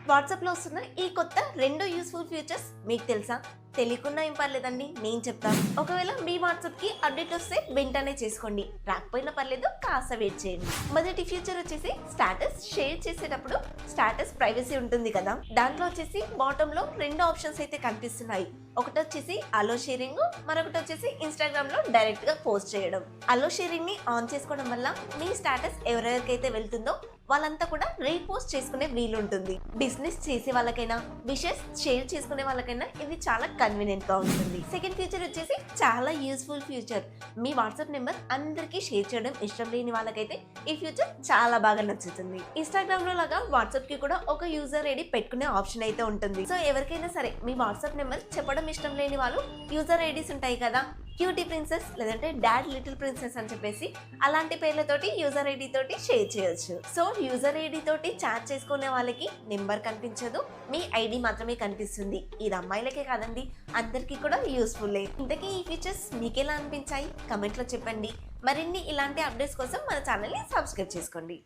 వాట్సాప్లో వస్తున్న ఈ కొత్త 2 యూస్ఫుల్ ఫీచర్స్ మీకు తెలుసా? తెలియకున్నా ఏం పర్లేదండి, నేను చెప్తాను. ఒకవేళ మీ వాట్సాప్కి అప్డేట్ వస్తే వెంటనే చేసుకోండి, రాకపోయినా పర్లేదు, కాస్త వెయిట్ చేయండి. మొదటి ఫీచర్ వచ్చేసి స్టేటస్ షేర్ చేసేటప్పుడు స్టేటస్ ప్రైవసీ ఉంటుంది కదా, దాంట్లో వచ్చేసి బాటంలో 2 ఆప్షన్స్ అయితే కనిపిస్తున్నాయి. ఒకటి వచ్చేసి అలో షేరింగ్, మరొకటి వచ్చేసి ఇన్స్టాగ్రామ్ లో డైరెక్ట్ గా పోస్ట్ చేయడం. అలో షేరింగ్ ని ఆన్ చేసుకోవడం వల్ల మీ స్టేటస్ ఎవరెవరికైతే వెళ్తుందో వాళ్ళంతా కూడా రీపోస్ట్ చేసుకునే వీలుంటుంది. బిజినెస్ చేసే వాళ్ళకైనా విషెస్ షేర్ చేసుకునే వాళ్ళకైనా ఇది చాలా కన్వీనియంట్ గా ఉంటుంది. సెకండ్ ఫీచర్ వచ్చేసి చాలా యూస్ఫుల్ ఫీచర్. మీ వాట్సాప్ నెంబర్ అందరికీ షేర్ చేయడం ఇష్టం లేని వాళ్ళకైతే ఈ ఫీచర్ చాలా బాగా నచ్చుతుంది. ఇన్స్టాగ్రామ్ లో లాగా వాట్సాప్ కి కూడా ఒక యూజర్ ఐడి పెట్టుకునే ఆప్షన్ అయితే ఉంటుంది. సో ఎవరికైనా సరే మీ వాట్సాప్ నెంబర్ చెప్పడం ఇష్టం లేని వాళ్ళు యూజర్ ఐడీస్ ఉంటాయి కదా, క్యూటీ ప్రిన్సెస్ లేదంటే డాడ్ లిటిల్ ప్రిన్సెస్ అని చెప్పేసి అలాంటి పేర్లతోటి యూజర్ ఐడి తోటి షేర్ చేయొచ్చు. సో యూజర్ ఐడి తోటి చాట్ చేసుకునే వాళ్ళకి నెంబర్ కనిపించదు, మీ ఐడి మాత్రమే కనిపిస్తుంది. ఇది అమ్మాయిలకే కాదండి, అందరికీ కూడా యూస్ఫుల్. ఇంతకీ ఈ ఫీచర్స్ మీకు ఎలా అనిపించాయి కమెంట్ లో చెప్పండి. మరిన్ని ఇలాంటి అప్డేట్స్ కోసం మన ఛానల్ ని సబ్స్క్రైబ్ చేసుకోండి.